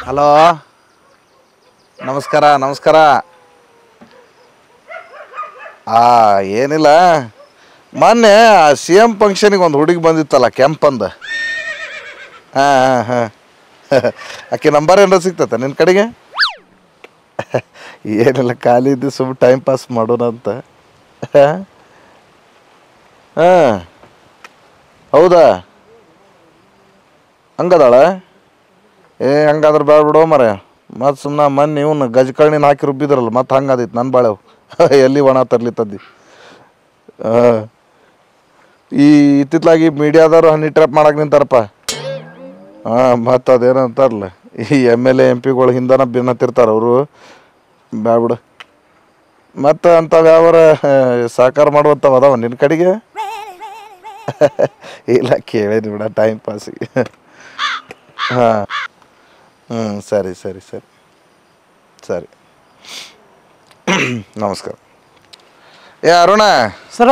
Hello ನಮಸ್ಕಾರ ನಮಸ್ಕಾರ. ಏನಿಲ್ಲ, ಮೊನ್ನೆ ಸಿ ಎಮ್ ಫಂಕ್ಷನಿಗೆ ಒಂದು ಹುಡುಗಿ ಬಂದಿತ್ತಲ್ಲ ಕೆಂಪಂದು. ಹಾಂ ಹಾಂ ಆಕೆ ನಂಬರ್ ಏನಾರ ಸಿಗ್ತತೆ ನಿನ್ನ ಕಡೆಗೆ? ಏನಿಲ್ಲ, ಖಾಲಿ ಇದ್ದು ಸುಮ್ಮನೆ ಟೈಮ್ ಪಾಸ್ ಮಾಡೋಣ ಅಂತ. ಹಾಂ ಹೌದಾ, ಹಂಗದಾಳ? ಹಂಗಾದ್ರೆ ಬೇಡ ಬಿಡೋ ಮರ. ಮತ್ತು ಸುಮ್ಮನೆ ಮೊನ್ನೆ ಇವನು ಗಜಕರ್ಣಿನ ಹಾಕಿ ರುಬ್ಬಿದ್ರಲ್ಲ, ಮತ್ತು ಹಂಗಾದಿತ್ತು ನನ್ನ ಬಾಳೆವು. ಎಲ್ಲಿ ಒಣ ತರ್ಲಿ ತದ್ದಿ. ಈ ಇತ್ತಿತ್ಲಾಗಿ ಮೀಡಿಯಾದವ್ರು ಹನಿ ಟ್ರ್ಯಾಪ್ ಮಾಡಕ್ಕೆ ನಿಂತಾರಪ್ಪ. ಮತ್ತು ಅದೇನೋ ಅಂತಾರಲ್ಲ, ಈ MLA MP ಗಳು ಹಿಂದನ ಭಿನ್ನತ್ತಿರ್ತಾರೆ ಅವರು. ಬ್ಯಾಬಿಡು. ಮತ್ತು ಅಂಥವು ಯಾವಾರ ಸಹಕಾರ ಮಾಡುವಂಥವು ಅದಾವ ನಿನ್ನ ಕಡೆಗೆ? ಇಲ್ಲ, ಕೇಳೇನಿ ಬಿಡ ಟೈಮ್ ಪಾಸಿಗೆ. ಹಾಂ ಸರಿ ಸರಿ ಸರಿ ಸರಿ ನಮಸ್ಕಾರ. ಅರುಣ ಸರ,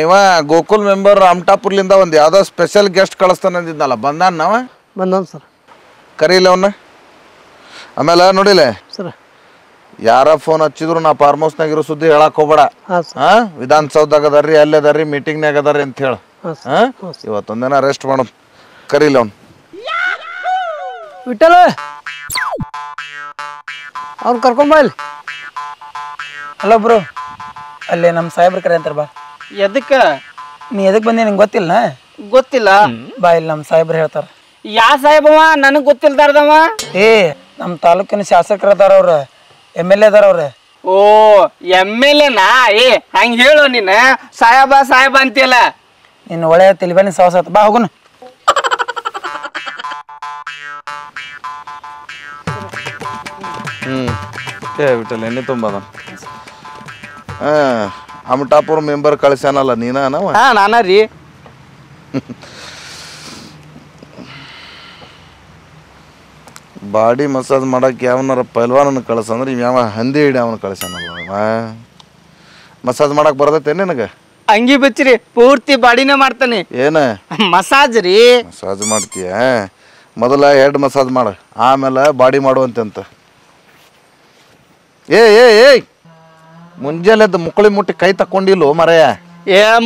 ಇವ ಗೋಕುಲ್ ಮೆಂಬರ್ ರಾಮಟಾಪುರ್ಲಿಂದ ಒಂದು ಯಾವುದೋ ಸ್ಪೆಷಲ್ ಗೆಸ್ಟ್ ಕಳಿಸ್ತಾನೆ ಅಂದಿದ್ನಲ್ಲ, ಬಂದಾನ ನಾವ? ಬಂದವನು ಸರ್. ಕರೀಲಿ ಅವನ್ನ. ಆಮೇಲೆ ನೋಡಿಲ್ಲ ಸರ, ಯಾರ ಫೋನ್ ಹಚ್ಚಿದ್ರು ನಾ ಫಾರ್ಮ್ ಹೌಸ್ನಾಗಿರೋ ಸುದ್ದಿ ಹೇಳಕ್ಕೆ ಹೋಗ್ಬೇಡ. ಹಾಂ, ವಿಧಾನಸೌಧದಾಗ ಅದಾರ್ರಿ, ಅಲ್ಲಿ ಅದಾರ್ರಿ, ಮೀಟಿಂಗ್ನಾಗ ಅದಾರ್ರಿ ಅಂತ ಹೇಳು. ಹಾಂ, ಇವತ್ತೊಂದಿನ ರೆಸ್ಟ್ ಮಾಡೋಣ. ಕರೀಲಿ ಅವ್ನು. ವಿಠಲ ಅವ್ನು ಕರ್ಕೊಂಬ ಇಲ್ಲಿ. ಹಲೋ ಬ್ರೋ, ಅಲ್ಲಿ ನಮ್ಮ ಸಾಹೇಬ್ರ ಕರೆ ಅಂತಾರ ಬಾ. ಎದಕ್ಕೆ? ನೀ ಎದಕ್ಕೆ ಬಂದೆ ನಿಂಗೆ ಗೊತ್ತಿಲ್ಲ? ಗೊತ್ತಿಲ್ಲ. ಬಾ, ಇಲ್ಲಿ ನಮ್ಮ ಸಾಹೇಬ್ರು ಹೇಳ್ತಾರ. ಯಾ ಸಾಹೇಬವ? ನನಗೆ ಗೊತ್ತಿಲ್ದಾರ್ದವ. ನಮ್ಮ ತಾಲೂಕಿನ ಶಾಸಕರು ಅದಾರ, ಅವ್ರು MLA ಅದಾರ ಅವ್ರು. ಓ MLA ನಾ? ಹಂಗೆ ಹೇಳು ನೀನು. ಸಾಹೇಬ ಸಾಹೇಬ ಅಂತೀಯಲ್ಲ. ನಿನ್ನ ಒಳ್ಳೆಯ ತಿಳಿಬಾನಿ ಸಾಹಸ. ಬಾ ಹೋಗುನು. ಬಿಟ್ಟಲ್ಲ ಎಣ್ಣೆ ತುಂಬದ. ಅಮಟಾಪುರ ಮೆಂಬರ್ ಕಳಿಸ್ಯಾನಲ್ಲ ನೀನ? ನಾವು ನಾನ ರೀ. ಬಾಡಿ ಮಸಾಜ್ ಮಾಡಕ್ಕೆ ಯಾವನಾರ ಪೈಲ್ವಾನನ್ನು ಕಳ್ಸಂದ್ರೆ ಯಾವ ಹಂದಿ ಹಿಡಿ ಅವನು ಕಳ್ಸ್ಯಾನಲ್ಲ. ಮಸಾಜ್ ಮಾಡಕ್ಕೆ ಬರ್ತೈತೆ ನಿನಗೆ? ಅಂಗಿ ಬಚ್ಚಿರಿ, ಪೂರ್ತಿ ಬಾಡಿನೇ ಮಾಡ್ತಾನೆ. ಏನ ಮಸಾಜ್ ರೀ? ಮಸಾಜ್ ಮಾಡ್ತೀಯ? ಮೊದಲ ಹೆಡ್ ಮಸಾಜ್ ಮಾಡು, ಆಮೇಲೆ ಬಾಡಿ ಮಾಡುವಂತೆ. ಏಯ್ ಮುಂಜಾನೆದ್ದು ಮುಕ್ಕಳಿ ಮುಟ್ಟಿ ಕೈ ತಕ್ಕೊಂಡಿಲ್ಲೋ ಮರೆಯ?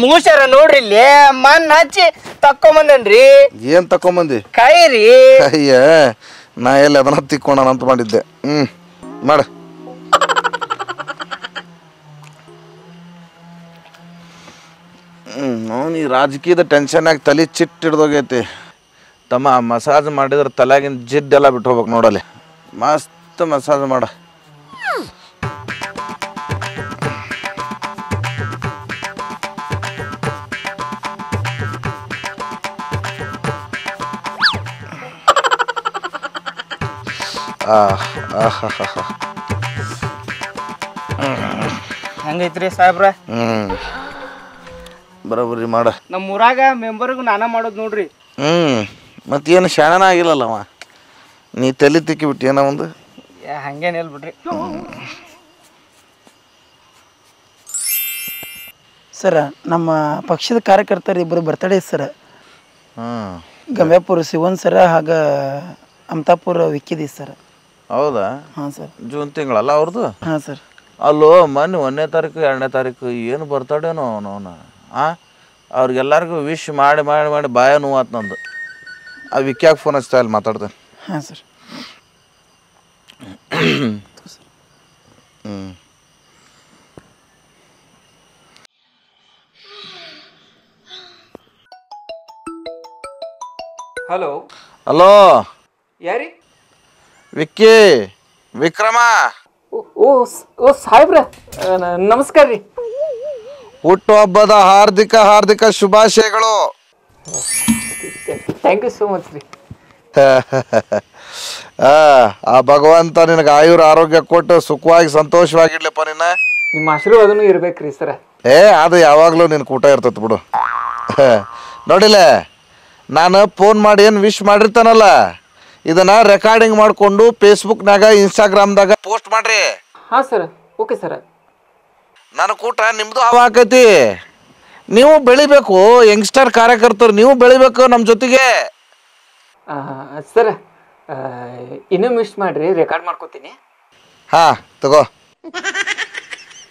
ಮೂಷರ ನೋಡ್ರಿ, ಇಲ್ಲಿ ಮಣ್ಣು ಹಚ್ಚಿ ತಕ್ಕೊಂಬಂದನ್ರಿ. ಏನು ತಕೊಂಬಂದಿ? ಕೈ ರೀ. ಅಯ್ಯ, ನಾ ಎಲ್ಲಿ ಅದನ್ನ ತಿಕ್ಕೋಣ ಅಂತ ಮಾಡಿದ್ದೆ. ಮಾಡ. ಅವನು ಈ ರಾಜಕೀಯದ ಟೆನ್ಷನ್ನಾಗಿ ತಲೆ ಚಿಟ್ಟು ಹಿಡ್ದೋಗೈತಿ ತಮ್ಮ. ಮಸಾಜ್ ಮಾಡಿದ್ರೆ ತಲೆಗಿನ ಜಿಡ್ಡೆಲ್ಲ ಬಿಟ್ಟು ಹೋಗ್ಬೇಕು ನೋಡಲ್ಲಿ. ಮಸ್ತ್ ಮಸಾಜ್ ಮಾಡ. ಹೆಂಗೈತ್ರಿ ಸಾಹೇಬ್ರ? ಬರೋಬ್ಬರಿ ಮಾಡ. ನಮ್ಮ ಊರಾಗ ಮೆಂಬರ್ಗೂ ನಾನ ಮಾಡೋದು ನೋಡ್ರಿ. ಮತ್ತೇನು ಶಾಣನ ಆಗಿಲ್ಲಲ್ಲ ಅವ. ನೀ ತಲೆ ತಿಕ್ಕಿಬಿಟ್ಟು ಏನೋ ಒಂದು. ಹಂಗೇನಿಲ್ಲ ಬಿಡ್ರಿ. ಸರ, ನಮ್ಮ ಪಕ್ಷದ ಕಾರ್ಯಕರ್ತರು ಇಬ್ಬರು ಬರ್ತಡೇ ಸರ. ಗಮ್ಯಾಪುರ ಶಿವನ್ ಸರ, ಹಾಗ ಅಮತಾಪುರ ವಿಕ್ಕಿದಿ ಸರ್. ಹೌದಾ? ಹಾಂ ಸರ್. ಜೂನ್ ತಿಂಗಳಲ್ಲ ಅವ್ರದ್ದು? ಹಾಂ ಸರ್. ಅಲ್ಲೋ ಮೊನ್ನೆ 1ನೇ ತಾರೀಕು 2ನೇ ತಾರೀಕು ಏನು ಬರ್ತಡೇನೋ ಅವನವನ. ಅವ್ರಿಗೆಲ್ಲರಿಗೂ ವಿಶ್ ಮಾಡಿ ಮಾಡಿ ಮಾಡಿ ಬಾಯ ನೋವಾತ್ ನಂದು. ಆ ವಿಕ್ಯಾಗ ಫೋನ್ ಹಚ್ತಾ ಇಲ್ಲಿ ಮಾತಾಡ್ತೇನೆ. ಹಾಂ ಸರ್. ಹಲೋ ಹಲೋ, ಯಾರಿ? ವಿಕ್ಕಿ, ವಿಕ್ರಮ. ಓ ಸಾಹೇಬ್ರ, ನಮಸ್ಕಾರ ರೀ. ಹುಟ್ಟುಹಬ್ಬದ ಹಾರ್ದಿಕ ಹಾರ್ದಿಕ ಶುಭಾಶಯಗಳು. ಥ್ಯಾಂಕ್ ಯು ಸೋ ಮಚ್ ರೀ. ಆ ಭಗವಂತ ನಿನಗೆ ಆಯುರ್ ಆರೋಗ್ಯ ಕೊಟ್ಟು ಸುಖವಾಗಿ ಸಂತೋಷವಾಗಿಡ್ಲಪ್ಪ. ನಿನ್ನ ನಿಮ್ಮ ಆಶೀರ್ವಾದನೂ ಇರ್ಬೇಕ್ರಿ ಸರ. ಅದು ಯಾವಾಗಲೂ ನಿನ್ನ ಕೂಟ ಇರ್ತೈತೆ ಬಿಡು. ನೋಡಿಲ್ಲ, ನಾನು ಫೋನ್ ಮಾಡಿ ಏನು ವಿಶ್ ಮಾಡಿರ್ತಾನಲ್ಲ, ಇದನ್ನ ರೆಕಾರ್ಡಿಂಗ್ ಮಾಡಿಕೊಂಡು ಫೇಸ್ಬುಕ್ನಾಗ ಇನ್ಸ್ಟಾಗ್ರಾಮ್ದಾಗ ಪೋಸ್ಟ್ ಮಾಡ್ರಿ. ಹಾಂ ಸರ್, ಓಕೆ ಸರ. ನನ್ನ ಕೂಟ ನಿಮ್ಮದು ಹವಾ ಆಕೈತಿ. ನೀವು ಬೆಳಿಬೇಕು, ಯಂಗ್ಸ್ಟರ್ ಕಾರ್ಯಕರ್ತರು ನೀವು ಬೆಳಿಬೇಕು ನಮ್ಮ ಜೊತೆಗೆ. ಸರ, ಇನ್ನೂ ಮಿಸ್ ಮಾಡ್ರಿ, ರೆಕಾರ್ಡ್ ಮಾಡ್ಕೋತೀನಿ. ಹಾಂ ತಗೋ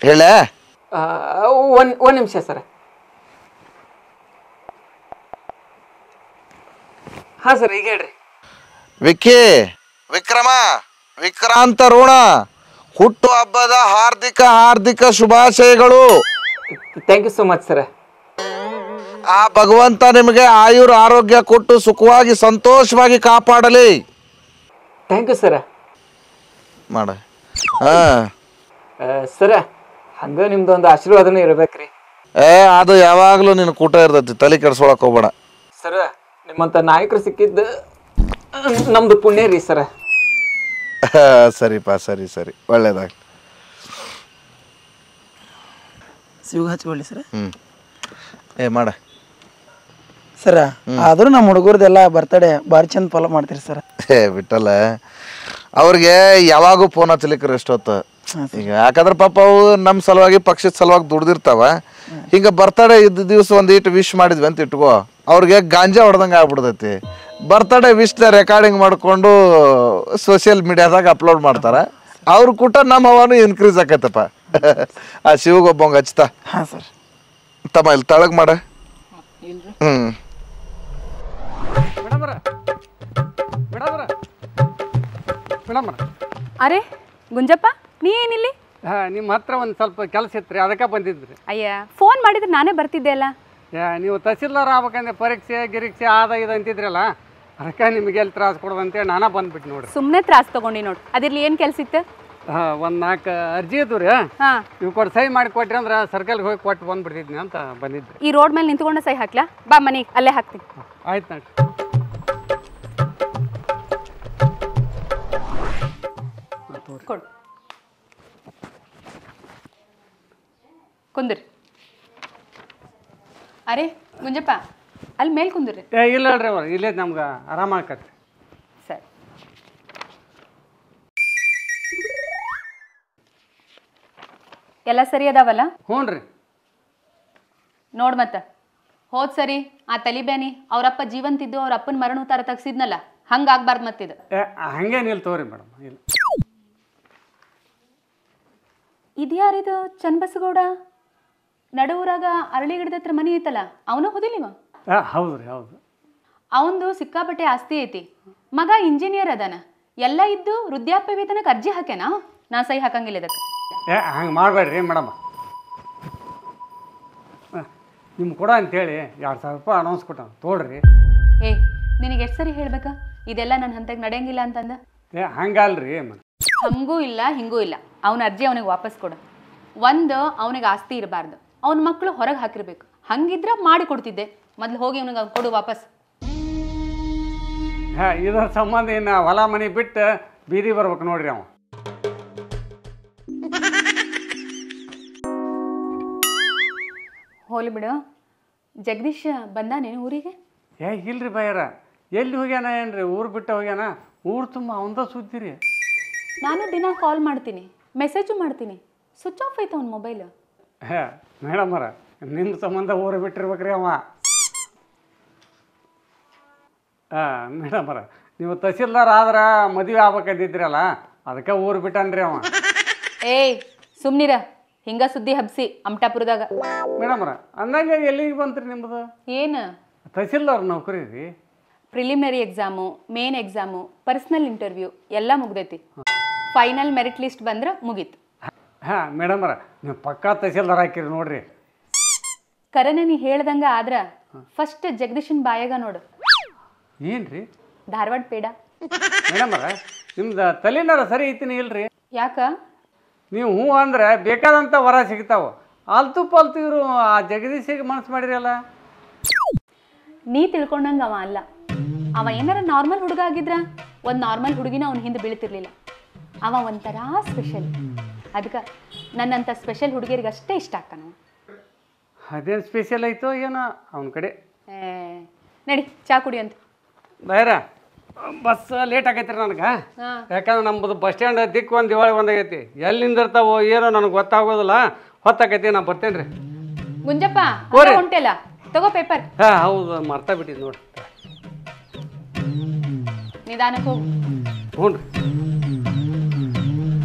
ಹೇಳೇ. ಒಂದು ನಿಮಿಷ ಸರ್. ಹಾಂ ಸರ್, ಈಗ ಹೇಳ್ರಿ. ವಿಕ್ಕಿ, ವಿಕ್ರಮ, ವಿಕ್ರಾಂತ ಋಣ ಹುಟ್ಟು ಹಬ್ಬದ ಹಾರ್ದಿಕ ಶುಭಾಶಯಗಳು. Thank you so much sir. ಆ ಭಗವಂತ ನಿಮಗೆ ಆಯುರ್ ಆರೋಗ್ಯ ಕೊಟ್ಟು ಸುಖವಾಗಿ ಸಂತೋಷವಾಗಿ ಕಾಪಾಡಲಿ. Thank you sir. ಮಾಡ ಹಾಂ ಸರ, ಹಂಗೆ ನಿಮ್ದು ಒಂದು ಆಶೀರ್ವಾದನೂ ಇರ್ಬೇಕ್ರಿ. ಅದು ಯಾವಾಗಲೂ ನಿನ್ನ ಕೂಟ ಇರ್ತೈತಿ, ತಲೆ ಕೆಡ್ಸ್ಕೊಳಕ್ ಹೋಗ್ಬೇಡ. ಸರ, ನಿಮ್ಮಂಥ ನಾಯಕರು ಸಿಕ್ಕಿದ್ದು ನಮ್ದು ಪುಣ್ಯ ರೀ ಸರ. ಸರಿಪಾ, ಸರಿ ಸರಿ, ಒಳ್ಳೇದಾಗ್ಲಿ. ಸಿವಿಗೆ ಹಚ್ಕೊಳ್ಳಿ ಸರ. ಮಾಡ ಸರ. ಆದರೂ ನಮ್ಮ ಹುಡುಗರದೆಲ್ಲ ಬರ್ತಡೇ ಭಾರಿ ಚಂದ ಫಾಲೋ ಮಾಡ್ತೀರಿ ಸರ್. ಬಿಟ್ಟಲ್ಲ, ಅವ್ರಿಗೆ ಯಾವಾಗೂ ಫೋನ್ ಹಚ್ಚಲಿಕ್ಕೆ ಎಷ್ಟೊತ್ತು ಈಗ, ಯಾಕಂದ್ರೆ ಪಾಪ ಅವು ನಮ್ಮ ಸಲುವಾಗಿ ಪಕ್ಷದ ಸಲುವಾಗಿ ದುಡ್ದಿರ್ತಾವ. ಹಿಂಗೆ ಬರ್ತಡೇ ಇದ್ದ ದಿವಸ ಒಂದು ಇಟ್ಟು ವಿಶ್ ಮಾಡಿದ್ವಿ ಅಂತ ಇಟ್ಕೋ, ಅವ್ರಿಗೆ ಗಾಂಜಾ ಹೊಡೆದಂಗೆ ಆಗ್ಬಿಡ್ತೈತಿ. ಬರ್ತಡೇ ವಿಶ್ನ ರೆಕಾರ್ಡಿಂಗ್ ಮಾಡಿಕೊಂಡು ಸೋಷಿಯಲ್ ಮೀಡಿಯಾದಾಗ ಅಪ್ಲೋಡ್ ಮಾಡ್ತಾರೆ. ಅವ್ರ ಕೂಟ ನಮ್ಮ ಹವಾನು ಇನ್ಕ್ರೀಸ್ ಆಕೈತಪ್ಪ. ಆ ಶಿವಗೊಬ್ಬಂಗ ಹಚ್ತಾ. ಹಾಂ ಸರ್. ತಮ್ಮ ಇಲ್ಲಿ ತಳಗ್ ಮಾಡ. ಅರೆ ಗುಂಜಪ್ಪ, ನೀ ಏನಿಲ್ಲಿ? ನಿಮ್ಮ ಹತ್ರ ಒಂದು ಸ್ವಲ್ಪ ಕೆಲಸ ಇತ್ತು, ಅದಕ್ಕೆ ಬಂದಿದ್ರಿ. ಅಯ್ಯ, ಫೋನ್ ಮಾಡಿದ್ರೆ ನಾನೇ ಬರ್ತಿದ್ದೆ ಅಲ್ಲ. ನೀವು ತಹಸೀಲ್ದಾರ್ ಆಗ್ಬೇಕಂದ್ರೆ ಪರೀಕ್ಷೆ ಗಿರೀಕ್ಷೆ ಇದು ಅಂತಿದ್ರಲ್ಲ, ಅದಕ್ಕೆ ನಿಮಗೆ ಎಲ್ಲಿ ತ್ರಾಸ ಕೊಡೋದಂತೇಳಿ ನಾನೇ ಬಂದ್ಬಿಟ್ಟು ನೋಡ್ರಿ. ಸುಮ್ಮನೆ ತ್ರಾಸ ತಗೊಂಡಿ ನೋಡಿ. ಅದಿರ್ಲಿ, ಏನು ಕೆಲಸ ಇತ್ತು? ಒಂದು 4 ಅರ್ಜಿ ಇದ್ದು ರೀ. ನೀವು ಕೊಟ್ಟು ಸಹಿ ಮಾಡಿ ಕೊಟ್ರಿ ಅಂದ್ರೆ ಸರ್ಕಲ್ಗೆ ಹೋಗಿ ಕೊಟ್ಟು ಬಂದ್ಬಿಡ್ತಿದ್ನಿ ಅಂತ ಬಂದಿದ್ರಿ. ಈ ರೋಡ್ ಮೇಲೆ ನಿಂತ್ಕೊಂಡು ಸಹಿ ಹಾಕ್ಲಾ? ಬಾ ಮನೆಗೆ, ಅಲ್ಲೇ ಹಾಕ್ತೀನಿ. ಆಯ್ತು ನೋಡ್ರಿ. ಕೊಡು, ಕುಂದ್ರಿ. ಅರೆ ಗುಂಜಪ್ಪ, ಅಲ್ಲಿ ಮೇಲೆ ಕುಂದ್ರಿ. ಇಲ್ಲ ಹೇಳ್ರಿ ಅವ್ರು, ಇಲ್ಲೇ ನಮ್ಗೆ ಆರಾಮ ಆಕತ್ರಿ. ಸರಿ. ಎಲ್ಲ ಸರಿ ಅದಾವಲ್ಲ? ಹ್ಞೂ ರೀ. ನೋಡ್ ಮತ್ತ ಹೋದ್ ಸರಿ ಆ ತಲಿಬ್ಯಾನಿ ಅವ್ರಪ್ಪ ಜೀವಂತಿದ್ದು ಅವ್ರ ಅಪ್ಪನ ಮರಣ ಉತ್ತಾರ ತಗ್ಸಿದ್ನಲ್ಲ, ಹಂಗಾಗ್ಬಾರ್ದು ಮತ್ತಿದು. ಹಂಗೇನಿಲ್ಲ ತೋರಿ ಮೇಡಮ್. ಇಲ್ಲ, ಇದ್ಯಾರಿದು? ಚನ್ನಬಸಗೌಡ ನಡುವರಾಗ ಅರಳಿ ಗಿಡದ ಹತ್ರ ಮನೆ ಐತಲ್ಲ, ಅವನು ಹೋದಿಲ್ಲಿವ? ಹೌದು ರೀ, ಹೌದು. ಅವಂದು ಸಿಕ್ಕಾಪಟ್ಟೆ ಆಸ್ತಿ ಐತಿ. ಮಗ ಇಂಜಿನಿಯರ್ ಅದಾನ. ಎಲ್ಲ ಇದ್ದು ವೃದ್ಧಾಪ್ಯ ವೇತನಕ್ಕೆ ಅರ್ಜಿ ಹಾಕ್ಯಾನ. ನಾ ಸಹಿ ಹಾಕಂಗಿಲ್ಲ ಇದಕ್ಕೆ. ಹಂಗೆ ಮಾಡಬೇಡ್ರಿ ಮೇಡಮ್. ನಿಮ್ಗೆ ಕೊಡ ಅಂತೇಳಿ 2,000 ರೂಪಾಯಿ ಅನೌನ್ಸ್ ಕೊಟ್ಟ ತೋಡ್ರಿ. ಏ, ನಿನಗೆ ಎಷ್ಟು ಸರಿ ಹೇಳ್ಬೇಕಾ ಇದೆಲ್ಲ ನನ್ನ ಹಂತಕ್ಕೆ ನಡೆಯಂಗಿಲ್ಲ ಅಂತಂದ? ಹಂಗಲ್ರಿ. ಹಂಗೂ ಇಲ್ಲ ಹಿಂಗೂ ಇಲ್ಲ. ಅವನ ಅರ್ಜಿ ಅವನಿಗೆ ವಾಪಸ್ ಕೊಡು. ಒಂದು, ಅವನಿಗೆ ಆಸ್ತಿ ಇರಬಾರ್ದು, ಅವನ ಮಕ್ಕಳು ಹೊರಗೆ ಹಾಕಿರ್ಬೇಕು. ಹಂಗಿದ್ರೆ ಮಾಡಿ ಕೊಡ್ತಿದ್ದೆ. ಮೊದ್ಲು ಹೋಗಿ ಅವನಿಗೆ ಕೊಡು ವಾಪಸ್. ಇದರ ಸಂಬಂಧ ಇನ್ನು ಹೊಲ ಮನೆ ಬಿಟ್ಟು ಬೀದಿ ಬರ್ಬೇಕು ನೋಡ್ರಿ ಅವ. ಹೋಲಿ ಬಿಡು. ಜಗದೀಶ್ ಬಂದಾನೇನು ಊರಿಗೆ? ಇಲ್ರಿ ಬಯ್ಯಾರ, ಎಲ್ಲಿ ಹೋಗ್ಯಾನ ಏನ್ರಿ? ಊರು ಬಿಟ್ಟು ಹೋಗ್ಯಾನ. ಊರು ತುಂಬ ಅವಂದ ಸುದ್ದಿ ರೀ. ನಾನು ದಿನ ಕಾಲ್ ಮಾಡ್ತೀನಿ, ಮೆಸೇಜು ಮಾಡ್ತೀನಿ. ಸ್ವಿಚ್ ಆಫ್ ಐತೆ ಅವ್ನ ಮೊಬೈಲ್. ಮೇಡಮರ, ನಿಮ್ಮ ಸಂಬಂಧ ಊರು ಬಿಟ್ಟಿರ್ಬೇಕ್ರಿ ಅವ. ಮೇಡಮರ, ನೀವು ತಹಸೀಲ್ದಾರ್ ಆದ್ರೆ ಮದುವೆ ಆಗ್ಬೇಕಂದಿದ್ರಲ್ಲ, ಅದಕ್ಕೆ ಊರು ಬಿಟ್ಟನ್ರಿ ಅವ. ಏಯ್ ಸುಮ್ನಿರ, ಹಿಂಗ ಸುದ್ದಿ ಹಬ್ಸಿ ಅಮಟಾಪುರದಾಗ. ಮೇಡಮರ, ಅಂದಂಗೆ ಎಲ್ಲಿಗೆ ಬಂತ್ರಿ ನಿಮ್ಮದು? ಏನು? ತಹಸೀಲ್ದಾರ್ ನೌಕರಿ ರೀ. Preliminary exam, main exam, personal interview ಎಲ್ಲ ಮುಗ್ದೈತಿ. ಫೈನಲ್ ಮೆರಿಟ್ ಲಿಸ್ಟ್ ಬಂದ್ರೆ ಮುಗೀತು. ಮೇಡಮರ, ನೀವು ಪಕ್ಕಾ ತಹಸೀಲ್ದಾರ್ ಹಾಕಿರಿ ನೋಡ್ರಿ. ಕರೆನೆ ನೀ ಹೇಳ್ದಂಗ ಆದ್ರ ಫಸ್ಟ್ ಜಗದೀಶನ್ ಬಾಯಾಗ ನೋಡು. ಏನ್ರಿ? ಧಾರವಾಡ ಪೇಡ. ಮೇಡಮರ, ನಿಮ್ದು ತಲೆನಾರ ಸರಿ ಐತಿನಿ ಇಲ್ರಿ? ಯಾಕ? ನೀವು ಹ್ಞೂ ಅಂದ್ರೆ ಬೇಕಾದಂಥ ವರ ಸಿಗ್ತಾವ. ಆಲ್ತು ಪಾಲ್ತು ಇವರು ಆ ಜಗದೀಶಿಗೆ ಮನಸ್ಸು ಮಾಡಿರಲ್ಲ. ನೀ ತಿಳ್ಕೊಂಡಂಗ ಅವ ಅಲ್ಲ. ಅವ ಏನಾರ ನಾರ್ಮಲ್ ಹುಡುಗ ಆಗಿದ್ರ ಒಂದು ನಾರ್ಮಲ್ ಹುಡುಗಿನ ಅವ್ನ ಹಿಂದೆ ಬೀಳ್ತಿರ್ಲಿಲ್ಲ. ಅವ ಒಂಥರ ಸ್ಪೆಷಲ್. ಅದಕ್ಕೆ ನನ್ನಂಥ ಸ್ಪೆಷಲ್ ಹುಡುಗಿಯರಿಗೆ ಅಷ್ಟೇ ಇಷ್ಟ ಆಗ್ತಾನ. ಅದೇನು ಸ್ಪೆಷಲ್ ಆಯಿತು ಏನೋ ಅವನ ಕಡೆ. ನಡಿ ಚಾ ಕುಡಿ ಅಂತ. ಬೇರೆ ಬಸ್ ಲೇಟ್ ಆಗೈತೆ ರೀ ನನಗೆ. ಯಾಕಂದ್ರೆ ನಮ್ಮದು ಬಸ್ ಸ್ಟ್ಯಾಂಡ್ ದಿಕ್ಕು ಒಂದು ದಿವಾಳಿ ಒಂದಾಗೈತಿ. ಎಲ್ಲಿ ನಿಂದಿರ್ತಾವೋ ಏನೋ ನನಗೆ ಗೊತ್ತಾಗೋದಿಲ್ಲ. ಹೊತ್ತಾಗೈತಿ, ನಾನು ಬರ್ತೇನೆ ರೀ. ಗುಂಜಪ್ಪ ಹೊಂಟೆಲ್ಲ ತಗೋ ಪೇಪರ್. ಹೌದು, ಮರ್ತಾ ಬಿಟ್ಟಿದ್ದು ನೋಡಿ. ನಿಧಾನಕ್ಕೆ ಹೋಗು. ಹ್ಞೂ ರೀ.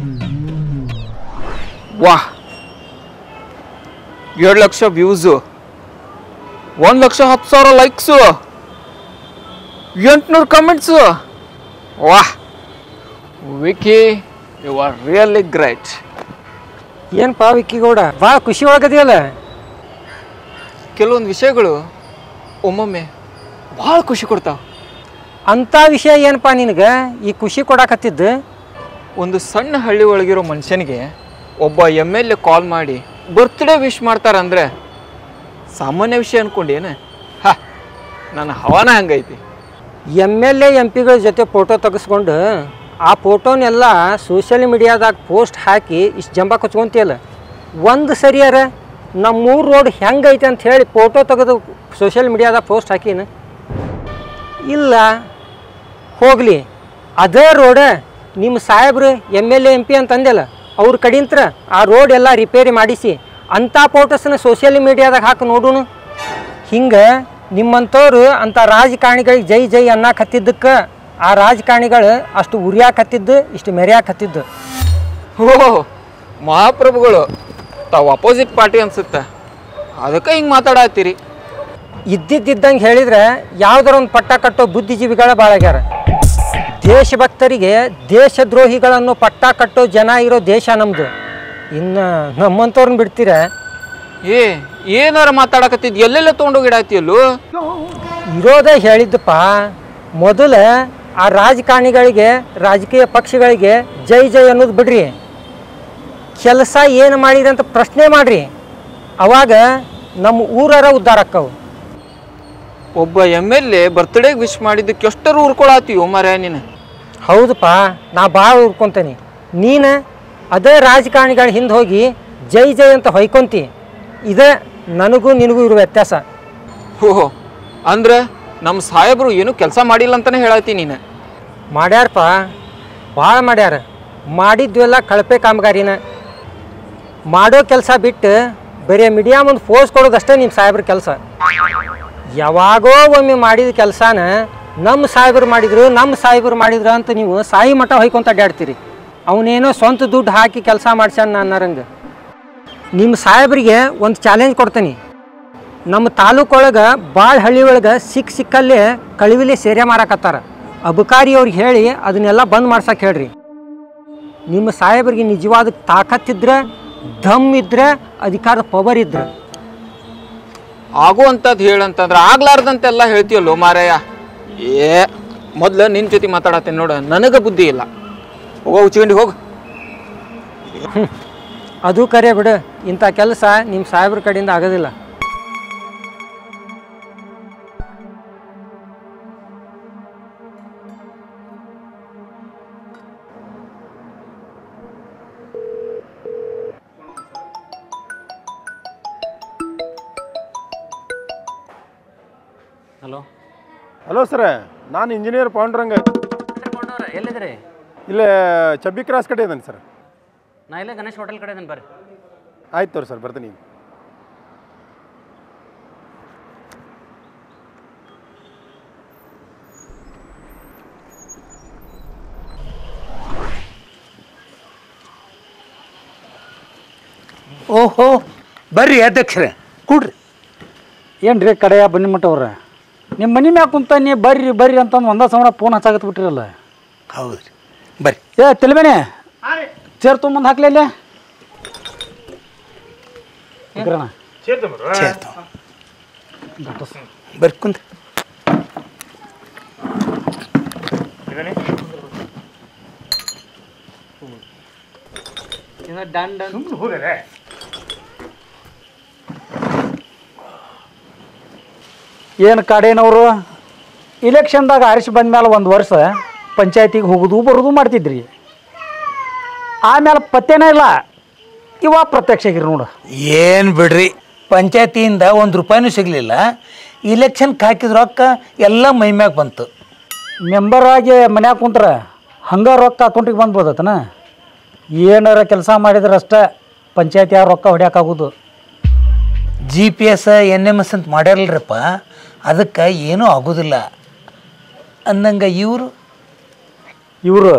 ವಾಹ್ 2 ಲಕ್ಷ ವ್ಯೂಸು, 1,10,000 ಲೈಕ್ಸು, 800 ಕಮೆಂಟ್ಸು. ವಾಹ್ Vicky, you are really great. ಏನಪ್ಪ ವಿಕ್ಕಿಗೌಡ ಭಾಳ ಖುಷಿ ಒಳಗದಿಯಲ್ಲ. ಕೆಲವೊಂದು ವಿಷಯಗಳು ಒಮ್ಮೊಮ್ಮೆ ಭಾಳ ಖುಷಿ ಕೊಡ್ತಾವ. ಅಂಥ ವಿಷಯ ಏನಪ್ಪ ನಿನಗೆ ಈ ಖುಷಿ ಕೊಡಾಕತ್ತಿದ್ದು? ಒಂದು ಸಣ್ಣ ಹಳ್ಳಿ ಒಳಗಿರೋ ಮನುಷ್ಯನಿಗೆ ಒಬ್ಬ MLA ಕಾಲ್ ಮಾಡಿ ಬರ್ತ್ಡೇ ವಿಶ್ ಮಾಡ್ತಾರಂದ್ರೆ ಸಾಮಾನ್ಯ ವಿಷಯ ಅನ್ಕೊಂಡೇನು? ನನ್ನ ಹವಾನ ಹಂಗೈತಿ. MLA MP ಗಳ ಜೊತೆ ಫೋಟೋ ತೆಗೆಸ್ಕೊಂಡು ಆ ಫೋಟೋನೆಲ್ಲ ಸೋಷಿಯಲ್ ಮೀಡಿಯಾದಾಗ ಪೋಸ್ಟ್ ಹಾಕಿ ಇಷ್ಟು ಜಂಬ ಕೊಚ್ಕೊಂತಿಯಲ್ಲ. ಒಂದು ಸರಿಯಾರ ನಮ್ಮೂರು ರೋಡ್ ಹೆಂಗೈತೆ ಅಂತ ಹೇಳಿ ಫೋಟೋ ತೆಗೆದು ಸೋಷಿಯಲ್ ಮೀಡಿಯಾದಾಗ ಪೋಸ್ಟ್ ಹಾಕಿನ ಇಲ್ಲ. ಹೋಗಲಿ, ಅದೇ ರೋಡ ನಿಮ್ಮ ಸಾಹೇಬ್ರು MLA MP ಅಂತಂದೆಲ್ಲ ಅವ್ರ ಕಡಿಂತ್ರ ಆ ರೋಡ್ ಎಲ್ಲ ರಿಪೇರಿ ಮಾಡಿಸಿ ಅಂಥ ಫೋಟೋಸನ್ನ ಸೋಷಿಯಲ್ ಮೀಡಿಯಾದಾಗ ಹಾಕಿ ನೋಡೋಣ. ಹಿಂಗೆ ನಿಮ್ಮಂಥವ್ರು ಅಂಥ ರಾಜಕಾರಣಿಗಳಿಗೆ ಜೈ ಜೈ ಅನ್ನಕತ್ತಿದ್ದಕ್ಕೆ ಆ ರಾಜಕಾರಣಿಗಳು ಅಷ್ಟು ಉರಿಯಾಕತ್ತಿದ್ದು, ಇಷ್ಟು ಮೆರೆಯಾಕತ್ತಿದ್ದು. ಓ ಮಹಾಪ್ರಭುಗಳು ತಾವು ಅಪೋಸಿಟ್ ಪಾರ್ಟಿ ಅನ್ಸುತ್ತೆ, ಅದಕ್ಕೆ ಹಿಂಗೆ ಮಾತಾಡತ್ತೀರಿ. ಇದ್ದಿದ್ದಂಗೆ ಹೇಳಿದ್ರೆ ಯಾವ್ದಾರ ಒಂದು ಪಟ್ಟ ಕಟ್ಟೋ ಬುದ್ಧಿಜೀವಿಗಳ ಭಾಳಾಗ್ಯಾರ. ದೇಶಭಕ್ತರಿಗೆ ದೇಶದ್ರೋಹಿಗಳನ್ನು ಪಟ್ಟ ಕಟ್ಟೋ ಜನ ಇರೋ ದೇಶ ನಮ್ಮದು. ಇನ್ನು ನಮ್ಮಂಥವ್ರನ್ನ ಬಿಡ್ತೀರ? ಏನಾರ ಮಾತಾಡಕತ್ತಿದ್ ಎಲ್ಲೆಲ್ಲ ತೊಗೊಂಡೋಗಿಡಾತಿಯಲ್ಲೂ? ಇರೋದೇ ಹೇಳಿದ್ದಪ್ಪ. ಮೊದಲು ಆ ರಾಜಕಾರಣಿಗಳಿಗೆ, ರಾಜಕೀಯ ಪಕ್ಷಗಳಿಗೆ ಜೈ ಜೈ ಅನ್ನೋದು ಬಿಡ್ರಿ. ಕೆಲಸ ಏನು ಮಾಡಿದೆ ಅಂತ ಪ್ರಶ್ನೆ ಮಾಡ್ರಿ. ಅವಾಗ ನಮ್ಮ ಊರರ ಉದ್ಧಾರ ಆಕ್ಕವು. ಒಬ್ಬ MLA ಬರ್ತ್ಡೇಗೆ ವಿಶ್ ಮಾಡಿದ್ದಕ್ಕೆ ಎಷ್ಟರು ಉರ್ಕೊಳತ್ತೀವೋ ಮಾರ್ಯ ನೀನು. ಹೌದಪ್ಪ, ನಾ ಭಾಳ ಉರ್ಕೊಂತೇನೆ. ನೀನು ಅದೇ ರಾಜಕಾರಣಿಗಳ ಹಿಂದೆ ಹೋಗಿ ಜೈ ಜೈ ಅಂತ ಹೊಯ್ಕೊಂತಿ. ಇದೇ ನನಗೂ ನಿನಗೂ ಇರೋ ವ್ಯತ್ಯಾಸ. ಓಹೋ, ಅಂದ್ರೆ ನಮ್ಮ ಸಾಹೇಬರು ಏನು ಕೆಲಸ ಮಾಡಿಲ್ಲ ಅಂತಾನೆ ಹೇಳತ್ತಿ ನೀನು. ಮಾಡ್ಯಾರಪ್ಪ, ಭಾಳ ಮಾಡ್ಯಾರ. ಮಾಡಿದ್ವೆಲ್ಲ ಕಳಪೆ ಕಾಮಗಾರಿನ. ಮಾಡೋ ಕೆಲಸ ಬಿಟ್ಟು ಬರೀ ಮೀಡಿಯಾ ಮುಂದೆ ಫೋರ್ಸ್ ಕೊಡೋದಷ್ಟೇ ನಿಮ್ಮ ಸಾಹೇಬ್ರ ಕೆಲಸ. ಯಾವಾಗೋ ಒಮ್ಮೆ ಮಾಡಿದ ಕೆಲಸನ ನಮ್ಮ ಸಾಹೇಬ್ರು ಮಾಡಿದ್ರು ಅಂತ ನೀವು ಸಾಯಿ ಮಠ ಹೊಯ್ಕೊಂತ ಅಡ್ಡಾಡ್ತೀರಿ. ಅವನೇನೋ ಸ್ವಂತ ದುಡ್ಡು ಹಾಕಿ ಕೆಲಸ ಮಾಡ್ಸ್ಯಾನ ಅನ್ನರಂಗೆ. ನಿಮ್ಮ ಸಾಹೇಬ್ರಿಗೆ ಒಂದು ಚಾಲೆಂಜ್ ಕೊಡ್ತೀನಿ. ನಮ್ಮ ತಾಲೂಕೊಳಗೆ ಭಾಳ ಹಳ್ಳಿ ಒಳಗೆ ಸಿಕ್ಕಲ್ಲೇ ಕಳಿವಿಲಿ ಸೇರೆ ಮಾರಾಕತ್ತಾರ. ಅಬಕಾರಿ ಅವ್ರಿಗೆ ಹೇಳಿ ಅದನ್ನೆಲ್ಲ ಬಂದ್ ಮಾಡ್ಸಕ್ಕೆ ಹೇಳ್ರಿ. ನಿಮ್ಮ ಸಾಹೇಬ್ರಿಗೆ ನಿಜವಾದ ತಾಕತ್ತಿದ್ರೆ, ದಮ್ ಇದ್ರೆ, ಅಧಿಕಾರದ ಪವರ್ ಇದ್ರೆ ಆಗುವಂಥದ್ದು ಹೇಳಂತಂದ್ರೆ ಆಗ್ಲಾರ್ದಂತೆಲ್ಲ ಹೇಳ್ತೀಯಲ್ಲೋ ಮಾರಾಯ. ಮೊದ್ಲು ನಿನ್ನ ಜೊತೆ ಮಾತಾಡತ್ತೇನೆ ನೋಡು, ನನಗೆ ಬುದ್ಧಿ ಇಲ್ಲ. ಹೋಗೋ ಉಚ್ಚಿಗಂಡಿ ಹೋಗು. ಅದು ಕರೆ ಬಿಡು, ಇಂಥ ಕೆಲಸ ನಿಮ್ಮ ಸಾಹೇಬ್ರ ಕಡೆಯಿಂದ ಆಗೋದಿಲ್ಲ. ಹಲೋ ಸರ, ನಾನು ಇಂಜಿನಿಯರ್ ಪಾಂಡುರಂಗ. ಎಲ್ಲಿದ್ರಿ? ಇಲ್ಲೇ ಚಬ್ಬಿ ಕ್ರಾಸ್ ಕಡೆ ಇದ್ದಾನೆ ಸರ್. ನಾ ಇಲ್ಲೇ ಗಣೇಶ್ ಹೋಟೆಲ್ ಕಡೆ ಇದ್ದೇನೆ, ಬರ್ರಿ. ಆಯ್ತು ತೋರಿ ಸರ್, ಬರ್ತೀನಿ. ಓಹೋ, ಬರ್ರಿ ಅಧ್ಯಕ್ಷರೇ, ಕೂಡ್ರಿ. ಏನ್ರಿ ಕಡೆಯ ಬನ್ನಿ ಮಟ್ಟವ್ರ, ನಿಮ್ಮ ಮನೆ ಮ್ಯಾಗ ಕುಂತ ನೀ ಬರ್ರಿ ಬರ್ರಿ ಅಂತಂದು ಒಂದ ಸಮಯ ಫೋನ್ ಹಚ್ಚಾಕತ್ ಬಿಟ್ಟಿರಲ್ಲ. ಹೌದು ರೀ, ಬರ್ರಿ. ತಿಳಿಬೇನೆ ಚೇರ್ ತೊಗೊಂಬಂದು ಹಾಕ್ಲಿ ಅಲ್ಲೇ. ಬರ್ರಿ ಕುಂತ. ಏನು ಕಡೆನವರು ಇಲೆಕ್ಷನ್ದಾಗ ಆರಿಸಿ ಬಂದ್ಮೇಲೆ ಒಂದು ವರ್ಷ ಪಂಚಾಯತಿಗೆ ಹೋಗೋದು ಬರೋದು ಮಾಡ್ತಿದ್ರಿ. ಆಮೇಲೆ ಪತ್ತೇನೇ ಇಲ್ಲ. ಇವಾಗ ಪ್ರತ್ಯಕ್ಷ ಆಗಿರಿ ನೋಡು. ಏನು ಬಿಡ್ರಿ, ಪಂಚಾಯತಿಯಿಂದ ₹1 ಸಿಗಲಿಲ್ಲ. ಇಲೆಕ್ಷನ್ಗೆ ಹಾಕಿದ ರೊಕ್ಕ ಎಲ್ಲ ಮೈಮ್ಯಾಗ ಬಂತು. ಮೆಂಬರ್ ಆಗಿ ಮನ್ಯಾಗ ಕುಂತ್ರ ಹಂಗೆ ರೊಕ್ಕ ಅಕೌಂಟಿಗೆ ಬಂದ್ಬೋದತನ. ಏನಾರ ಕೆಲಸ ಮಾಡಿದ್ರೆ ಅಷ್ಟೇ ಪಂಚಾಯತಿ ಯಾರು ರೊಕ್ಕ ಹೊಡ್ಯಾಕಾಗೋದು. GPS NMS ಅಂತ ಮಾಡ್ಯಾರಲ್ರಪ್ಪ, ಅದಕ್ಕೆ ಏನೂ ಆಗೋದಿಲ್ಲ ಅಂದಂಗೆ ಇವರು ಇವರು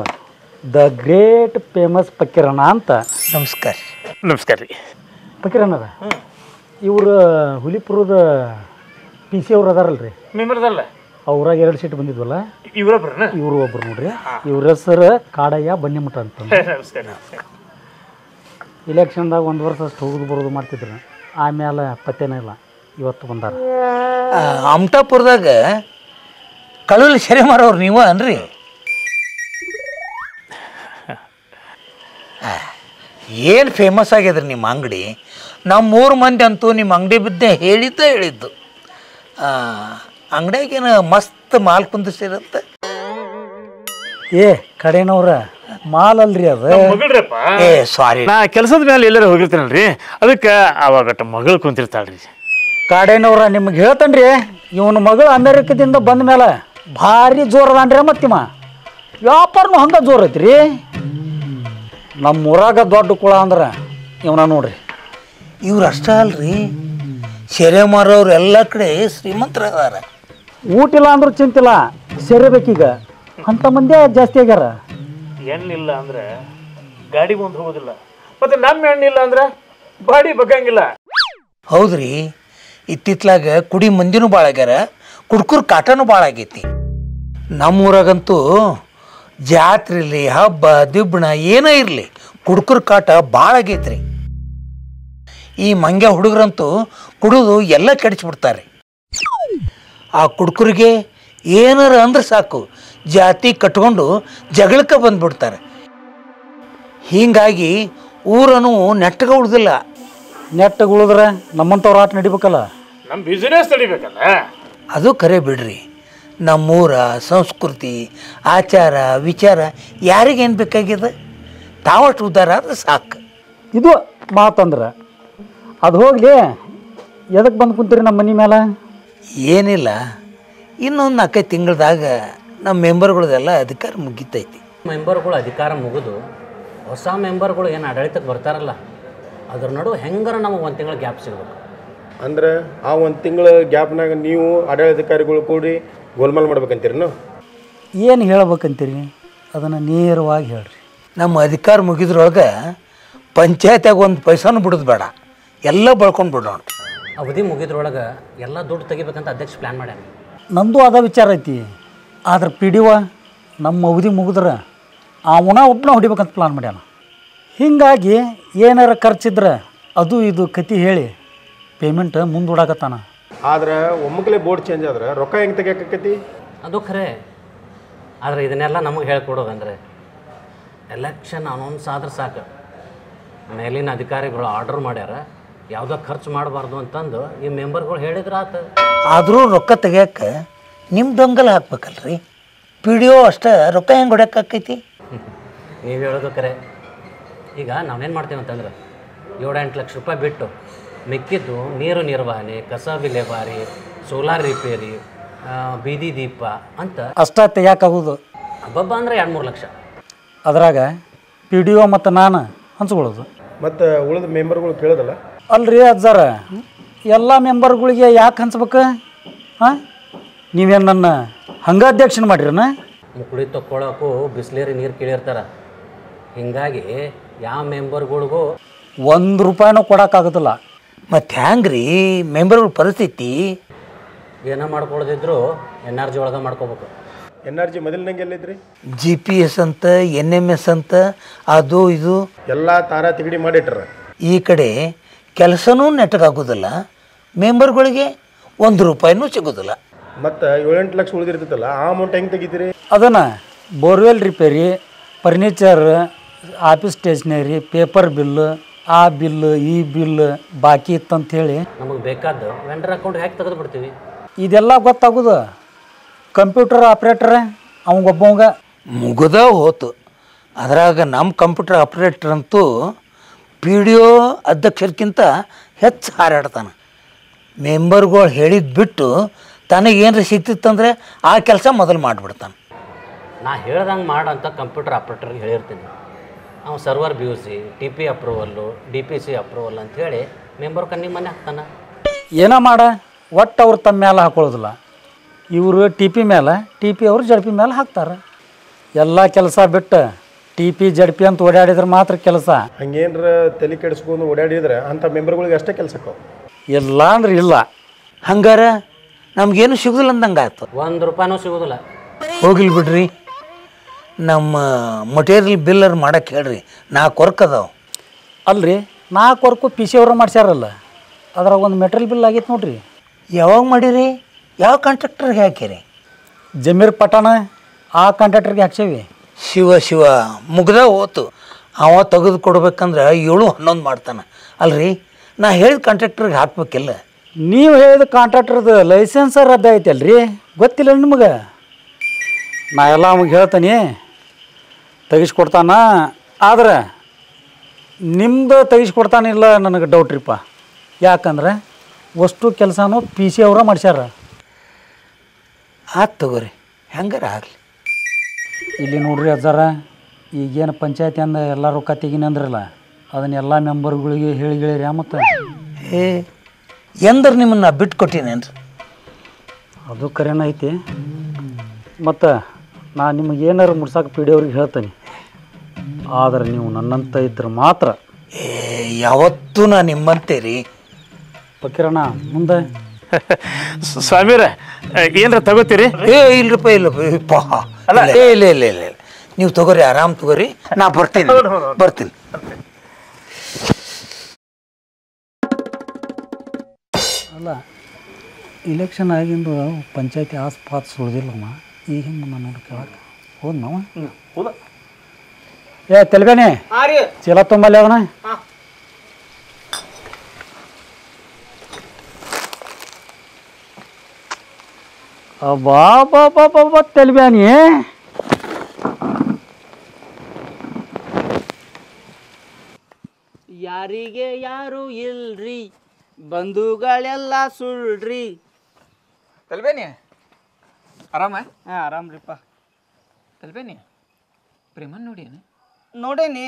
ದ ಗ್ರೇಟ್ ಫೇಮಸ್ ಫಕೀರಣ್ಣ ಅಂತ. ನಮಸ್ಕಾರ. ನಮಸ್ಕಾರ ರೀ. ಫಕೀರಣ್ಣರ ಇವರು ಹುಲಿಪುರದ ಪಿ ಸಿ ಅವ್ರು ಅದಾರಲ್ರಿ, ಮೆಂಬರ್ದಲ್ಲ ಅವ್ರಾಗ 2 ಸೀಟ್ ಬಂದಿದ್ವಲ್ಲ, ಇವರೊಬ್ರನ್ನ. ಇವರು ಒಬ್ರು ನೋಡ್ರಿ. ಇವ್ರ ಹೆಸರು ಕಾಡಯ್ಯ ಬನ್ನಿಮಠ ಅಂತ. ನಮಸ್ಕಾರ. ಇಲೆಕ್ಷನ್ದಾಗ 1 ವರ್ಷ ಅಷ್ಟು ಹೋಗೋದು ಬರೋದು ಮಾಡ್ತಿದ್ರು. ಆಮೇಲೆ ಪತ್ತೇನೇ ಇಲ್ಲ, ಇವತ್ತು ಬಂದಾರ. ಅಮತಾಪುರದಾಗ ಕಳೂಲಿ ಸೆರೆ ಮಾರೋರು ನೀವು ಅನ್ರಿ? ಏನು ಫೇಮಸ್ ಆಗ್ಯದ್ರಿ ನಿಮ್ಮ ಅಂಗಡಿ. ನಮ್ಮ 3 ಮಂದಿ ಅಂತೂ ನಿಮ್ಮ ಅಂಗಡಿ ಬಿದ್ದೆ ಹೇಳಿದ್ದು. ಅಂಗಡಿಯಾಗೇನು ಮಸ್ತ್ ಮಾಲ್ ಕುಂದಿಸಿರುತ್ತೆ. ಏ ಕಡೆನವ್ರ ಮಾಲ್ ಅಲ್ರಿ ಅದು. ಮಗಳ್ರಪ್ಪ. ಏ ಸಾರಿ, ನಾ ಕೆಲಸದ ಮೇಲೆ ಎಲ್ಲರೂ ಹೋಗಿರ್ತೀನಲ್ರಿ, ಅದಕ್ಕೆ ಅವಾಗಟ್ಟ ಮಗಳು ಕುಂತಿರ್ತಾಳ್ರಿ. ಕಾಡೇನವ್ರ ನಿಮ್ಗೆ ಹೇಳ್ತೇನ್ರಿ, ಇವನ ಮಗಳು ಅಮೇರಿಕದಿಂದ ಬಂದ ಮೇಲೆ ಭಾರಿ ಜೋರದಾನ್ರಿ. ಮತ್ತಿಮ್ಮ ವ್ಯಾಪಾರನೂ ಹಂಗೆ ಜೋರ್ ಐತ್ರಿ. ನಮ್ಮ ಊರಾಗ ದೊಡ್ಡ ಕುಳ ಅಂದ್ರೆ ಇವನ ನೋಡ್ರಿ. ಇವ್ರು ಅಷ್ಟ ಅಲ್ರಿ, ಸೆರೆ ಮಾರೋರು ಎಲ್ಲ ಕಡೆ ಶ್ರೀಮಂತರ ಅದಾರ. ಊಟಿಲ್ಲ ಅಂದ್ರೂ ಚಿಂತಿಲ್ಲ, ಸೇರಬೇಕೀಗ ಅಂಥ ಮಂದಿ ಜಾಸ್ತಿ ಆಗ್ಯಾರ. ಎಣ್ಣಿಲ್ಲ ಅಂದ್ರೆ ಗಾಡಿ ಮುಂದೆ ಹೋಗೋದಿಲ್ಲ, ಮತ್ತೆ ನಮ್ಮ ಎಣ್ಣಿಲ್ಲ ಅಂದ್ರೆ ಬಾಡಿ ಬಗ್ಗಂಗಿಲ್ಲ. ಹೌದ್ರಿ, ಇತ್ತಿತ್ಲಾಗ ಕುಡಿ ಮಂದಿನೂ ಭಾಳ ಆಗ್ಯಾರ, ಕುಡ್ಕುರ್ ಕಾಟನೂ ಭಾಳ ಆಗೈತಿ. ನಮ್ಮೂರಾಗಂತೂ ಜಾತ್ರೆ ಇರಲಿ, ಹಬ್ಬ ದಿಬ್ಬಣ ಏನೇ ಇರಲಿ, ಕುಡ್ಕುರ್ ಕಾಟ ಭಾಳ ಆಗೈತ್ರಿ. ಈ ಮಂಗ್ಯ ಹುಡುಗರಂತೂ ಕುಡಿದು ಎಲ್ಲ ಕೆಡಿಸ್ಬಿಡ್ತಾರೆ. ಆ ಕುಡ್ಕುರಿಗೆ ಏನಾರ ಅಂದ್ರೆ ಸಾಕು, ಜಾತಿ ಕಟ್ಕೊಂಡು ಜಗಳಕ್ಕೆ ಬಂದ್ಬಿಡ್ತಾರೆ. ಹೀಗಾಗಿ ಊರನು ನೆಟ್ಟಗೆ ಉಳಿದಿಲ್ಲ. ನೆಟ್ಟಗೆ ಉಳಿದ್ರೆ ನಮ್ಮಂಥವ್ರ ಆಟ ನಡಿಬೇಕಲ್ಲ, ನಮ್ಮ ಬಿಸಿನೆಸ್ ತಡಿಬೇಕಲ್ಲ. ಅದು ಕರೆ ಬಿಡ್ರಿ. ನಮ್ಮೂರ ಸಂಸ್ಕೃತಿ ಆಚಾರ ವಿಚಾರ ಯಾರಿಗೇನು ಬೇಕಾಗ್ಯದ, ತಾವಷ್ಟು ಉದ್ಧಾರ ಆದ್ರೆ ಸಾಕು. ಇದು ಮಾತಂದ್ರೆ ಅದು ಹೋಗಲಿ. ಎದಕ್ಕೆ ಬಂದು ಕುಂತೀರಿ ನಮ್ಮ ಮನೆ ಮೇಲೆ? ಏನಿಲ್ಲ, ಇನ್ನೊಂದು 4 ತಿಂಗಳದಾಗ ನಮ್ಮ ಮೆಂಬರ್ಗಳದೆಲ್ಲ ಅಧಿಕಾರ ಮುಗಿತೈತಿ. ಮೆಂಬರ್ಗಳು ಅಧಿಕಾರ ಮುಗಿದು ಹೊಸ ಮೆಂಬರ್ಗಳು ಏನು ಆಡಳಿತಕ್ಕೆ ಬರ್ತಾರಲ್ಲ, ಅದ್ರ ನಡುವೆ ಹೆಂಗಾರ ನಮಗೆ 1 ತಿಂಗಳ ಗ್ಯಾಪ್ ಸಿಗ್ಬೇಕು. ಅಂದ್ರೆ ಆ 1 ತಿಂಗಳ ಗ್ಯಾಪ್ನಾಗ ನೀವು ಆಡಳಿತಾಧಿಕಾರಿಗಳು ಕೂಡಿ ಗೋಲ್ಮಾಲ್ ಮಾಡ್ಬೇಕಂತೀರಿ ನಾವು? ಏನು ಹೇಳ್ಬೇಕಂತೀರಿ ಅದನ್ನು ನೇರವಾಗಿ ಹೇಳ್ರಿ. ನಮ್ಮ ಅಧಿಕಾರ ಮುಗಿದ್ರೊಳಗೆ ಪಂಚಾಯತ್ಯಾಗ 1 ಪೈಸಾನು ಬಿಡೋದು ಬೇಡ, ಎಲ್ಲ ಬಳ್ಕೊಂಡು ಬಿಡೋಣ. ಅವಧಿ ಮುಗಿದ್ರೊಳಗೆ ಎಲ್ಲ ದುಡ್ಡು ತೆಗಿಬೇಕಂತ ಅಧ್ಯಕ್ಷ ಪ್ಲ್ಯಾನ್ ಮಾಡ್ಯಾನ. ನಮ್ಮದು ಅದ ವಿಚಾರ ಐತಿ. ಆದ್ರೆ ಪಿ ಡಿ ಒ ನಮ್ಮ ಅವಧಿ ಮುಗಿದ್ರೆ ಅವನ ಒಬ್ಬನ ಹೊಡಿಬೇಕಂತ ಪ್ಲಾನ್ ಮಾಡ್ಯಾನ. ಹೀಗಾಗಿ ಏನಾರ ಖರ್ಚಿದ್ರೆ ಅದು ಇದು ಕತಿ ಹೇಳಿ ಪೇಮೆಂಟ್ ಮುಂದೂಡಾಕತ್ತಾನ. ಆದ್ರೆ ಒಮ್ಮಕ್ಕಲೇ ಬೋರ್ಡ್ ಚೇಂಜ್ ಆದ್ರೆ ರೊಕ್ಕ ಹೆಂಗೆ ತೆಗಿಯಾಕೈತಿ? ಅದು ಖರೆ. ಆದರೆ ಇದನ್ನೆಲ್ಲ ನಮಗೆ ಹೇಳ್ಕೊಡೋದಂದ್ರೆ ಎಲೆಕ್ಷನ್ ಅನೌನ್ಸ್ ಆದ್ರೆ ಸಾಕು, ಮೇಲಿನ ಅಧಿಕಾರಿಗಳು ಆರ್ಡರ್ ಮಾಡ್ಯಾರ ಯಾವುದೋ ಖರ್ಚು ಮಾಡಬಾರ್ದು ಅಂತಂದು ಈ ಮೆಂಬರ್ಗಳು ಹೇಳಿದ್ರೆ ಆತ. ಆದರೂ ರೊಕ್ಕ ತೆಗಿಯಕ್ಕೆ ನಿಮ್ಮ ದೊಂಗಲ್ ಹಾಕ್ಬೇಕಲ್ರಿ. ಪಿ ಡಿ ಒ ಅಷ್ಟೇ ರೊಕ್ಕ ಹೆಂಗೆ ಹೊಡ್ಯಾಕೈತಿ? ನೀವು ಹೇಳೋದು ಕರೆ. ಈಗ ನಾವೇನು ಮಾಡ್ತೀವಿ ಅಂತಂದ್ರೆ 7-8 ಲಕ್ಷ ರೂಪಾಯಿ ಬಿಟ್ಟು ಮಿಕ್ಕಿದ್ದು ನೀರು ನಿರ್ವಹಣೆ, ಕಸ ವಿಲೇವಾರಿ, ಸೋಲಾರ್ ರಿಪೇರಿ, ಬೀದಿ ದೀಪ ಅಂತ ಅಷ್ಟ ತೆಗಿಯಾಕಾಗೋದು. ಹಬ್ಬಬ್ಬ ಅಂದರೆ 2-3 ಲಕ್ಷ. ಅದ್ರಾಗ ಪಿ ಡಿ ಒ ಮತ್ತು ನಾನು ಹಂಚ್ಕೊಳ್ಳೋದು. ಮತ್ತು ಉಳಿದ ಮೆಂಬರ್ಗಳು ಕೇಳೋದಲ್ಲ? ಅಲ್ರಿ ಅಜ್ಜಾರ, ಎಲ್ಲ ಮೆಂಬರ್ಗಳಿಗೆ ಯಾಕೆ ಹಂಚ್ಬೇಕು? ಹಾಂ, ನೀವೇನು ನನ್ನ ಹಂಗೆ ಅಧ್ಯಕ್ಷನ ಮಾಡಿರನ? ಮುಕುಳಿ ತಕ್ಕೊಳ್ಳೋಕ್ಕೂ ಬಿಸ್ಲೇರಿ ನೀರು ಕೇಳಿರ್ತಾರೆ. ಹೀಗಾಗಿ ಯಾವ ಮೆಂಬರ್ಗಳಿಗೂ 1 ರೂಪಾಯಿನೂ ಕೊಡೋಕ್ಕಾಗೋದಿಲ್ಲ. ಮತ್ತು ಹ್ಯಾಂಗೆ ರೀ ಮೆಂಬರ್ಗಳ ಪರಿಸ್ಥಿತಿ? ಏನೋ ಮಾಡ್ಕೊಳ್ಳೋದಿದ್ರು NRG ಒಳಗೆ ಮಾಡ್ಕೋಬೇಕು. NRG ಮೊದಲಿನಂಗೆ ಎಲ್ಲೈತ್ರಿ? GPS ಅಂತ NMS ಅಂತ ಅದು ಇದು ಎಲ್ಲ ತಾರಾ ತಿಗಡಿ ಮಾಡಿಟ್ರ. ಈ ಕಡೆ ಕೆಲಸನೂ ನೆಟ್ಟಗಾಗೋದಿಲ್ಲ, ಮೆಂಬರ್ಗಳಿಗೆ 1 ರೂಪಾಯಿನೂ ಸಿಗೋದಿಲ್ಲ. ಮತ್ತು 7-8 ಲಕ್ಷ ಉಳಿದಿರ್ತೈತಲ್ಲ, ಆ ಅಮೌಂಟ್ ಹೆಂಗೆ ತೆಗಿತೀರಿ? ಅದನ್ನು borewell repair, furniture, office stationery, paper bill, ಆ ಬಿಲ್ಲು ಈ ಬಿಲ್ಲು ಬಾಕಿ ಇತ್ತಂಥೇಳಿ ನಮಗೆ ಬೇಕಾದ್ದು ವೆಂಡರ್ ಅಕೌಂಟ್ ಹ್ಯಾಕ್ ತೆಗೆದು ಬಿಡ್ತೀವಿ. ಇದೆಲ್ಲ ಗೊತ್ತಾಗೋದು ಕಂಪ್ಯೂಟರ್ ಆಪ್ರೇಟರ್ ಅವಂಗೊಬ್ಬವಂಗ ಮುಗಿದ ಹೋತು. ಅದ್ರಾಗ ನಮ್ಮ ಕಂಪ್ಯೂಟರ್ ಆಪ್ರೇಟರ್ ಅಂತೂ ಪಿ ಡಿ ಒ ಅಧ್ಯಕ್ಷರ್ಕಿಂತ ಹೆಚ್ಚು ಹಾರಾಡ್ತಾನೆ. ಮೆಂಬರ್ಗಳು ಹೇಳಿದ್ದು ಬಿಟ್ಟು ತನಗೇನ್ರ ಸಿಕ್ತಿತ್ತಂದರೆ ಆ ಕೆಲಸ ಮೊದಲು ಮಾಡಿಬಿಡ್ತಾನೆ. ನಾ ಹೇಳ್ದಂಗೆ ಮಾಡಂತ ಕಂಪ್ಯೂಟರ್ ಆಪ್ರೇಟರ್ಗೆ ಹೇಳಿರ್ತೀನಿ. ಅವ್ನು server BUC, TP approval, DPC approval ಅಂಥೇಳಿ ಮೆಂಬರ್ ಕಣ್ಣಿಗೆ ಮನೆ ಹಾಕ್ತಾನೆ. ಏನೋ ಮಾಡ, ಒಟ್ಟು ಅವ್ರು ತಮ್ಮ ಮೇಲೆ ಹಾಕೊಳ್ಳೋದಿಲ್ಲ. ಇವರು TP ಮೇಲೆ, TP ಅವರು JP ಮೇಲೆ ಹಾಕ್ತಾರೆ. ಎಲ್ಲ ಕೆಲಸ ಬಿಟ್ಟು TP ZP ಅಂತ ಓಡಾಡಿದ್ರೆ ಮಾತ್ರ ಕೆಲಸ. ಹಂಗೇನ್ರ ತಲೆ ಕೆಡಿಸ್ಕೊಂಡು ಓಡಾಡಿದ್ರೆ ಅಂಥ ಮೆಂಬರ್ಗಳಿಗೆ ಅಷ್ಟೇ ಕೆಲಸಕ್ಕೆ ಇಲ್ಲ ಅಂದ್ರೆ ಇಲ್ಲ. ಹಂಗಾರ ನಮ್ಗೇನು ಸಿಗುದಿಲ್ಲ ಅಂದಂಗೆ ಆಯ್ತು. ₹1 ಸಿಗೋದಿಲ್ಲ. ಹೋಗಿಲ್ ಬಿಡ್ರಿ, ನಮ್ಮ ಮಟೀರಿಯಲ್ ಬಿಲ್ಲರ್ ಮಾಡಕ್ಕೆ ಹೇಳ್ರಿ, 4 ವರ್ಕ್ ಅದಾವ. ಅಲ್ರಿ 4 ವರ್ಕು PC ಅವರು ಮಾಡ್ಸ್ಯಾರಲ್ಲ, ಅದ್ರಾಗ ಒಂದು ಮೆಟೀರಿಯಲ್ ಬಿಲ್ ಆಗೈತೆ ನೋಡ್ರಿ. ಯಾವಾಗ ಮಾಡಿರಿ? ಯಾವ ಕಾಂಟ್ರಾಕ್ಟರ್ಗೆ ಹಾಕಿರಿ? ಜಮೀರ್ ಪಟಾಣ ಆ ಕಾಂಟ್ರಾಕ್ಟರ್ಗೆ ಹಾಕ್ಸೇವಿ. ಶಿವ ಮುಗ್ದ ಹೋತು. ಅವ ತೆಗೆದು ಕೊಡ್ಬೇಕಂದ್ರೆ 7-11 ಮಾಡ್ತಾನೆ. ಅಲ್ರಿ ನಾ ಹೇಳಿದ ಕಾಂಟ್ರಾಕ್ಟರ್ಗೆ ಹಾಕ್ಬೇಕಿಲ್ಲ. ನೀವು ಹೇಳಿದ ಕಾಂಟ್ರಾಕ್ಟರ್ದು ಲೈಸೆನ್ಸ್ ರದ್ದು ಐತಲ್ರಿ, ಗೊತ್ತಿಲ್ಲ ನಿಮಗೆ? ನಾ ಎಲ್ಲ ಅವಾಗ ಹೇಳ್ತೀನಿ, ತೆಗಿಸ್ಕೊಡ್ತಾನ. ಆದ್ರೆ ನಿಮ್ದು ತೆಗಿಸ್ಕೊಡ್ತಾನಿಲ್ಲ ನನಗೆ ಡೌಟ್ರಿಪ್ಪ. ಯಾಕಂದ್ರೆ ಅಷ್ಟು ಕೆಲಸನೂ PC ಅವರ ಮಾಡ್ಸ್ಯಾರ. ಆಯ್ತು ತಗೋರಿ, ಹೆಂಗಾರ ಆಗಲಿ. ಇಲ್ಲಿ ನೋಡ್ರಿ ಅಜ್ಜಾರ, ಈಗೇನು ಪಂಚಾಯತಿ ಅಂದ ಎಲ್ಲ ರೊಕ್ಕ ತೆಗೀನಿ ಅಂದ್ರಲ್ಲ, ಅದನ್ನೆಲ್ಲ ಮೆಂಬರ್ಗಳಿಗೆ ಹೇಳಿರಿ. ಮತ್ತು ಎಂದ್ರೆ ನಿಮ್ಮನ್ನು ಬಿಟ್ಟು ಕೊಟ್ಟಿನೇನ್ರಿ? ಅದು ಕರೆನ ಐತಿ. ಮತ್ತು ನಾ ನಿಮಗೆ ಏನಾರು ಮುಡ್ಸಕ್ಕೆ PD ಅವ್ರಿಗೆ ಹೇಳ್ತೀನಿ. ಆದರೆ ನೀವು ನನ್ನಂತ ಇದ್ರೆ ಮಾತ್ರ. ಯಾವತ್ತೂ ನಾ ನಿಮ್ಮಂತೇರಿ ಪಕ್ಕಿರಣ್ಣ. ಮುಂದೆ ಸ್ವಾಮೀರ ಏನ್ರ ತಗೋತೀರಿ? ಇಲ್ಲಪ್ಪ ಇಲ್ಲ ನೀವು ತಗೋರಿ, ಆರಾಮ್ ತಗೋರಿ, ನಾ ಬರ್ತೀನಿ. ಅಲ್ಲ, ಇಲೆಕ್ಷನ್ ಆಗಿಂದು ಪಂಚಾಯತಿ ಆಸ್ಪಾತ್ ಸುಳ್ದಿಲ್ಲಮ್ಮ. ಈಗ ಹಿಂಗೆ ನಾನು ಕೇಳಕ್ಕೆ ಹೋದ್ ನಾವು ತೆಲ್ಬೇನೆ ಚೀಲ ತುಂಬಲ್ಲಿ ಅವನ. ಅಬ್ಬಾ ತೆಲ್ಬ್ಯಾನಿ, ಯಾರಿಗೆ ಯಾರು ಇಲ್ರಿ, ಬಂಧುಗಳೆಲ್ಲ ಸುಳ್ರಿ. ತಲ್ಬೇನಿ ಆರಾಮ? ಹಾಂ ಆರಾಮ್ರಿಪ್ಪ. ತಲ್ಬೇನಿ ಪ್ರೇಮನ್ ನೋಡಿ ನೋಡೇನಿ.